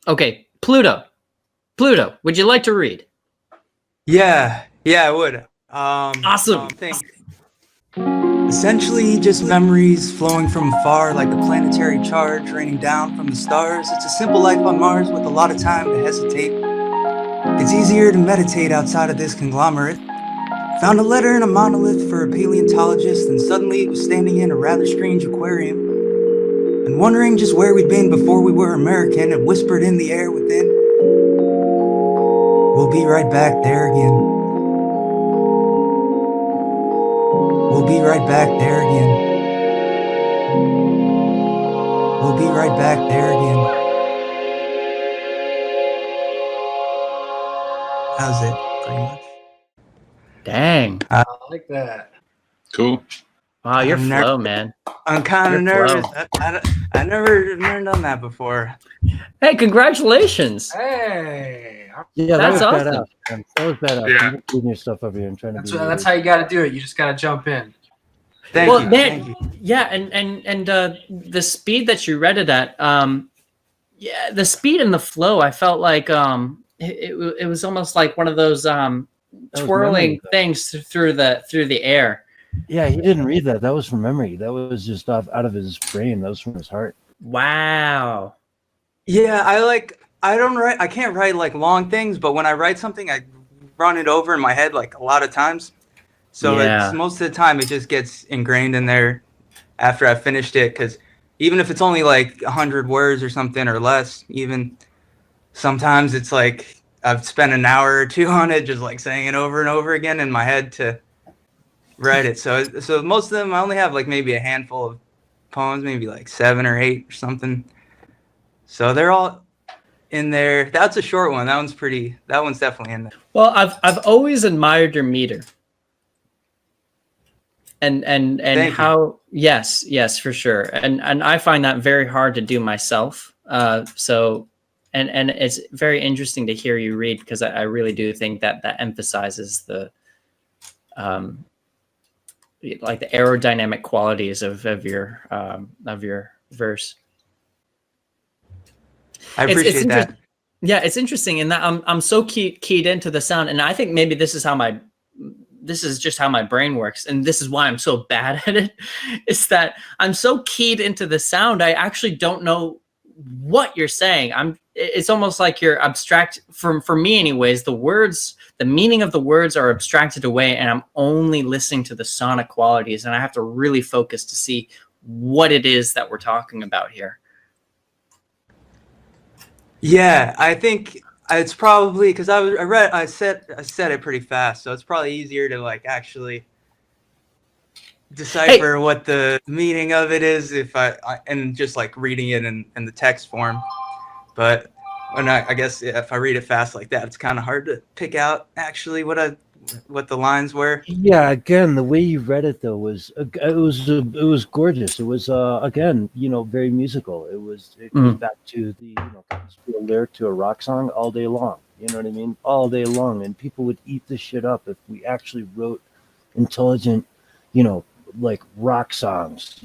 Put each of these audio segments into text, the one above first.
Okay, Pluto. Pluto, would you like to read? Yeah, I would. Awesome. Think essentially just memories flowing from afar like a planetary charge raining down from the stars. It's a simple life on Mars with a lot of time to hesitate. It's easier to meditate outside of this conglomerate. Found a letter in a monolith for a paleontologist, and suddenly it was standing in a rather strange aquarium. And wondering just where we'd been before we were American, it whispered in the air within, "We'll be right back there again. We'll be right back there again. We'll be right back there again." How's it, pretty much? Dang. I like that. Cool. Wow, your I'm flow, man. I'm kind of Your nervous. flow. I never done that before. Hey, congratulations. Hey, Yeah, That's that was awesome. badass. Man. That was badass. Yeah. You're putting your stuff over here and trying to be that's how you got to do it. You just got to jump in. Thank Well, you. man, Thank you. yeah, and the speed that you read it at, yeah, the speed and the flow, I felt like it was almost like one of those twirling memory. things through the air. Yeah, he didn't read that. That was from memory. That was just out of his brain. That was from his heart. Wow. Yeah, I can't write like long things, but when I write something, I run it over in my head like a lot of times. So Yeah. it's most of the time it just gets ingrained in there after I've finished it. Because even if it's only like 100 words or something or less, even sometimes it's like I've spent an hour or two on it, just like saying it over and over again in my head to write it. So most of them I only have like maybe a handful of poems, maybe like 7 or 8 or something. So they're all in there. That's a short one. That one's definitely in there. Well, I've always admired your meter. And Thank how yes, for sure. And I find that very hard to do myself. So and it's very interesting to hear you read, because I really do think that emphasizes the like the aerodynamic qualities of your verse. I appreciate that. Yeah, it's interesting in that I'm so keyed into the sound, and I think maybe this is just how my brain works, and this is why I'm so bad at it. Is that I'm so keyed into the sound, I actually don't know what you're saying. It's almost like you're abstract for me anyways. The words, the meaning of the words are abstracted away, and I'm only listening to the sonic qualities, and I have to really focus to see what it is that we're talking about here. Yeah, I think it's probably because I said it pretty fast, so it's probably easier to like actually decipher what the meaning of it is if and just like reading it in the text form. But when I guess if I read it fast like that, it's kind of hard to pick out actually what the lines were. Yeah, again, the way you read it though was gorgeous. It was again, very musical. It goes back to the a lyric to a rock song all day long. You know what I mean? All day long, and people would eat this shit up if we actually wrote intelligent, like rock songs,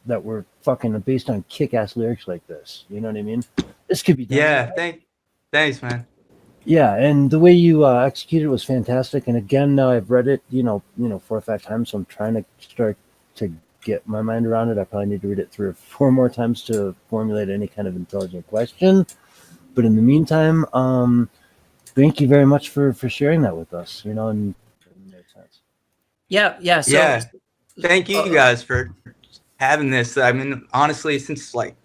that were fucking based on kick-ass lyrics like this. You know what I mean? This could be done. Yeah, thanks, man. Yeah, and the way you executed it was fantastic. And again, now I've read it, 4 or 5 times, so I'm trying to start to get my mind around it. I probably need to read it 3 or 4 more times to formulate any kind of intelligent question. But in the meantime, thank you very much for sharing that with us. And it makes sense. Yeah. So, yeah, thank you guys for having this. I mean, honestly, since like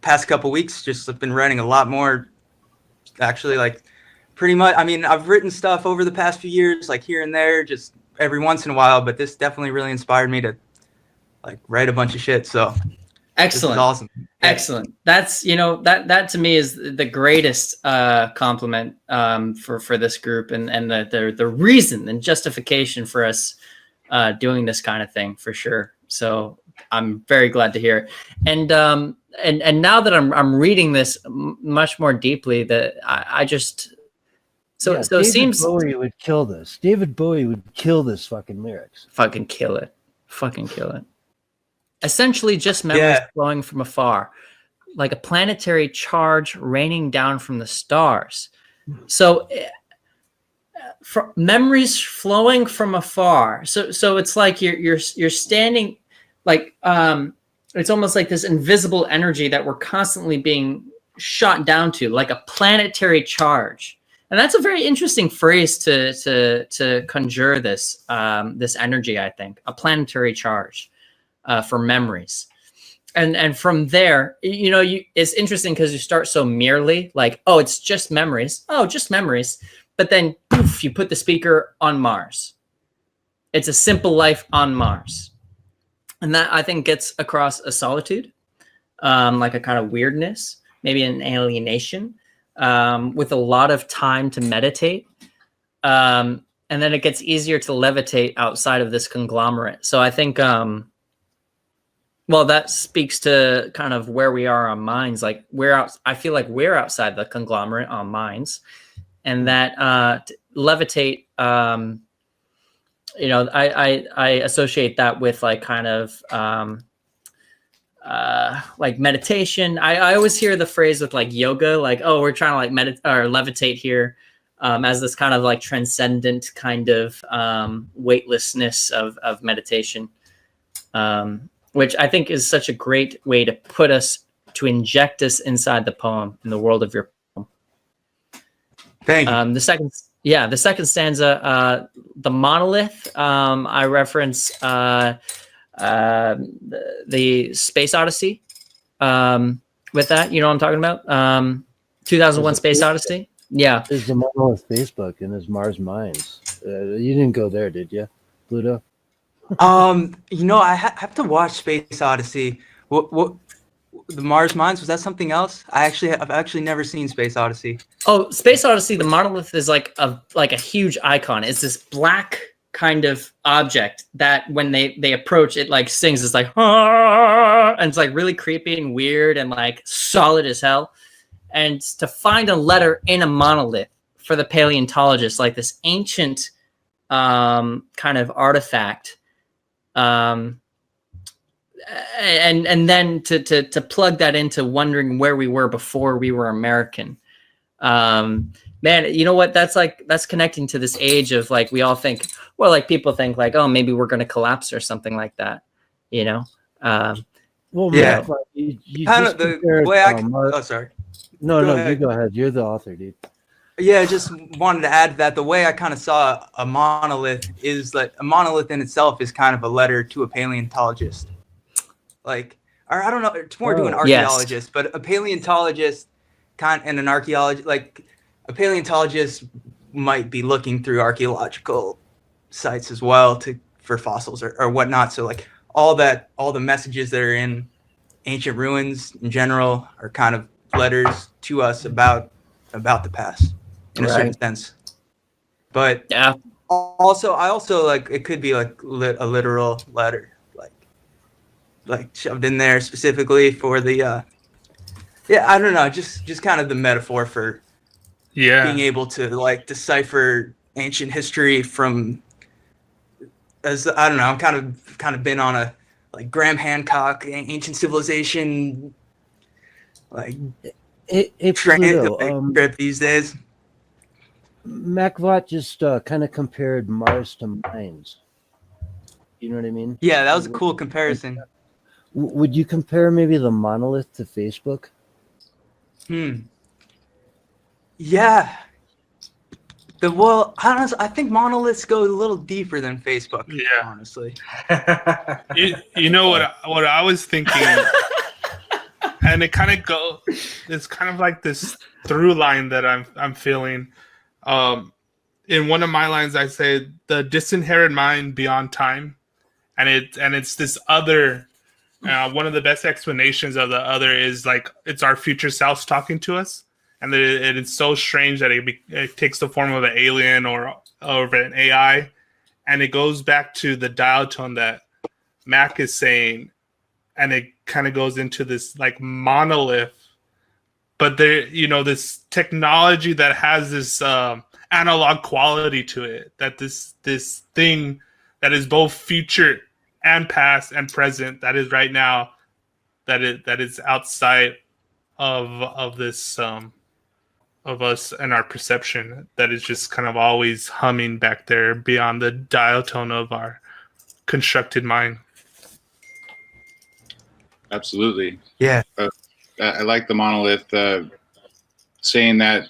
past couple weeks, just I've been writing a lot more. Actually, like pretty much. I mean, I've written stuff over the past few years, like here and there, just every once in a while. But this definitely really inspired me to like write a bunch of shit. So excellent, this is awesome. Excellent. That's that to me is the greatest compliment for this group and the reason and justification for us doing this kind of thing for sure. So I'm very glad to hear it. And now that I'm reading this much more deeply, that I just so it seems Bowie would kill this. David Bowie would kill this fucking lyrics. Fucking kill it. Essentially, just memories flowing from afar. like a planetary charge raining down from the stars. So memories flowing from afar. So it's like you're standing, like it's almost like this invisible energy that we're constantly being shot down to, like a planetary charge. And that's a very interesting phrase to conjure this this energy. I think a planetary charge for memories. And from there, it's interesting because you start so merely like, oh, it's just memories. Oh, just memories. But then poof, you put the speaker on Mars. It's a simple life on Mars. And that, I think, gets across a solitude, like a kind of weirdness, maybe an alienation, with a lot of time to meditate. And then it gets easier to levitate outside of this conglomerate. So I think, well, that speaks to kind of where we are on minds. Like I feel like we're outside the conglomerate on minds. And that levitate, I associate that with like kind of like meditation. I always hear the phrase with like yoga, like, oh, we're trying to like meditate or levitate here, as this kind of like transcendent kind of weightlessness of meditation, which I think is such a great way to inject us inside the poem, in the world of your. Thank you. The second stanza, the monolith. I reference the Space Odyssey. With that, you know what I'm talking about? 2001: Space Odyssey. Yeah. There's the monolith Facebook and there's Mars Mines. You didn't go there, did you, Pluto? I have to watch Space Odyssey. What? The Mars Mines, was that something else? I've actually never seen Space Odyssey. Oh, Space Odyssey, the monolith is like a huge icon. It's this black kind of object that when they approach, it like sings. It's like, ah, and it's like really creepy and weird and like solid as hell. And to find a letter in a monolith for the paleontologist, like this ancient kind of artifact, and then to plug that into wondering where we were before we were American. Man, you know what? That's connecting to this age of like, we all think, well, like people think like, oh, maybe we're going to collapse or something like that, Well, yeah. Matt, you Kind just of the compared, way Mar- sorry. No, Go you ahead. go ahead. You're the author, dude. Yeah, just wanted to add that the way I kind of saw a monolith is that a monolith in itself is kind of a letter to a paleontologist. Like, or I don't know, it's more to an archaeologist, but a paleontologist and an archaeologist, like a paleontologist might be looking through archaeological sites as well for fossils or whatnot. So like all the messages that are in ancient ruins in general are kind of letters to us about the past in a certain sense. But Yeah. Also, I also like it could be like a literal letter, like shoved in there specifically for the I don't know, just kind of the metaphor for being able to like decipher ancient history from, as I don't know, I'm kind of been on a like Graham Hancock ancient civilization like Pluto, trip these days. MacVot just kind of compared Mars to mines. You know what I mean? Yeah, that was a cool comparison. Would you compare maybe the monolith to Facebook? Yeah. Honestly, I think monoliths go a little deeper than Facebook. Yeah. Honestly. You know what I was thinking, and it's kind of like this through line that I'm feeling. In one of my lines, I say the disinherited mind beyond time, and it's this other. One of the best explanations of the other is like it's our future selves talking to us, and that it's so strange that it takes the form of an alien or of an AI, and it goes back to the dial tone that Mac is saying, and it kind of goes into this like monolith, but there, this technology that has this analog quality to it, that this thing that is both future and past and present, that is right now, that is outside of this of us and our perception that is just kind of always humming back there beyond the dial tone of our constructed mind. Absolutely. Yeah. I like the monolith, saying that,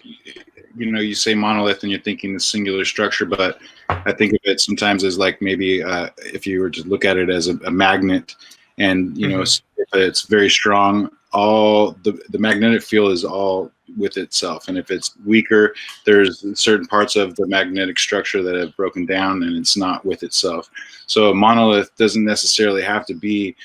you say monolith and you're thinking the singular structure, but I think of it sometimes as like maybe if you were to look at it as a magnet, and if it's very strong, all the magnetic field is all with itself, and if it's weaker, there's certain parts of the magnetic structure that have broken down and it's not with itself. So a monolith doesn't necessarily have to be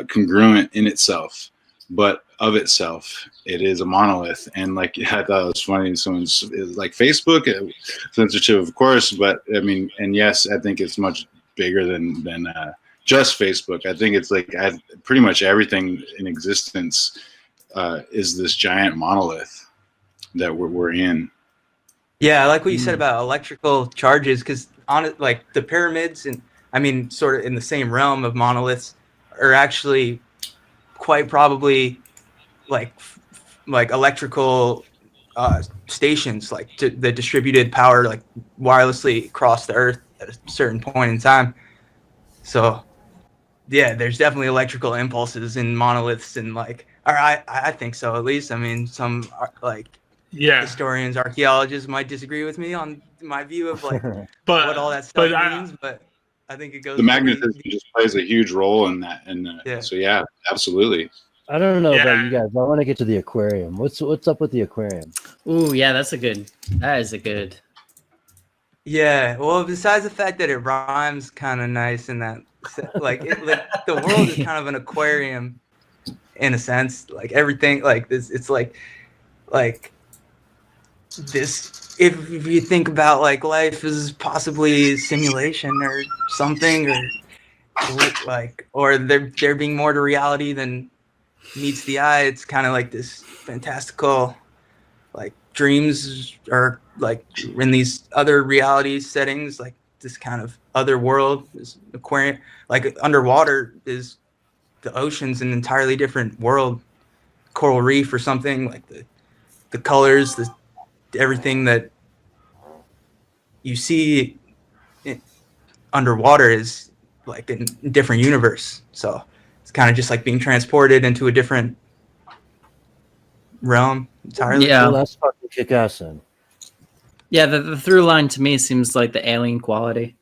congruent in itself, but of itself, it is a monolith. And like, I thought it was funny, someone's like Facebook, censorship, of course, but I mean, and yes, I think it's much bigger than just Facebook. I think it's like pretty much everything in existence is this giant monolith that we're in. Yeah, I like what you said about electrical charges, because on it, like the pyramids, and I mean, sort of in the same realm of monoliths, are actually quite probably like electrical stations, like the distributed power, like wirelessly across the earth at a certain point in time. So yeah, there's definitely electrical impulses in monoliths, and like, or I think so, at least. I mean, some historians, archaeologists might disagree with me on my view of like what all that stuff means, but I think it goes. The magnetism just plays a huge role in that, and so yeah, absolutely. I don't know about you guys. I want to get to the aquarium. What's up with the aquarium? Ooh, yeah, that is a good. Yeah, well, besides the fact that it rhymes kind of nice, and that like the world is kind of an aquarium in a sense. Like everything, like this, it's like this. If you think about like life is possibly a simulation or something, or there being more to reality than meets the eye, it's kind of like this fantastical, like dreams, or like in these other reality settings, like this kind of other world, this aquarium. Like underwater is the ocean's an entirely different world, coral reef or something. Like the colors, everything that you see underwater is like in a different universe. So it's kind of just like being transported into a different realm entirely. Yeah, well, that's fucking kick-ass then. Yeah, the through line to me seems like the alien quality,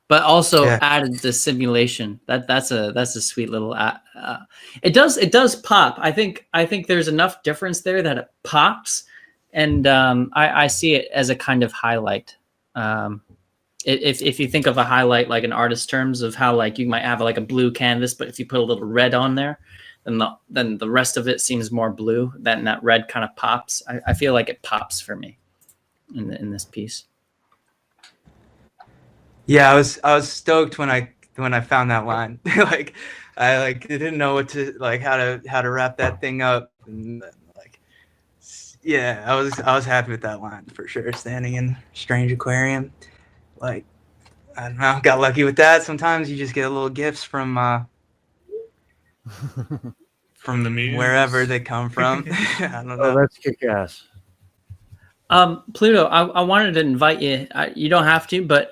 but also added the simulation. That's a sweet little. It does pop. I think there's enough difference there that it pops, and I see it as a kind of highlight. If you think of a highlight like in artist terms of how like you might have like a blue canvas, but if you put a little red on there, then the rest of it seems more blue. Then that red kind of pops. I feel like it pops for me in this piece. Yeah, I was stoked when I found that line. Like I didn't know what to how to wrap that thing up, and I was happy with that line for sure. Standing in strange aquarium, like I don't know, got lucky with that. Sometimes you just get little gifts from the muse, wherever they come from. I don't know. Oh, that's kick-ass. Pluto, I wanted to invite you. You don't have to, but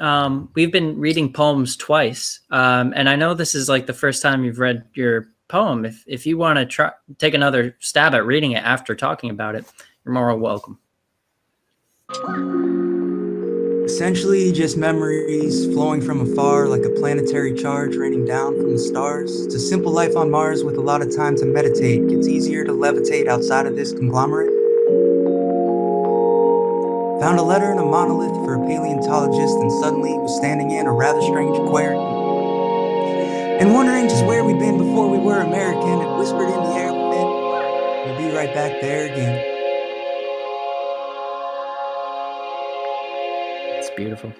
we've been reading poems twice, and I know this is like the first time you've read your poem. If you want to take another stab at reading it after talking about it, you're more welcome. Essentially, just memories flowing from afar like a planetary charge raining down from the stars. It's a simple life on Mars with a lot of time to meditate. Gets easier to levitate outside of this conglomerate. Found a letter in a monolith for a paleontologist, and suddenly was standing in a rather strange aquarium. And wondering just where we'd been before we were American, it whispered in the air within, we'll be right back there again. It's beautiful.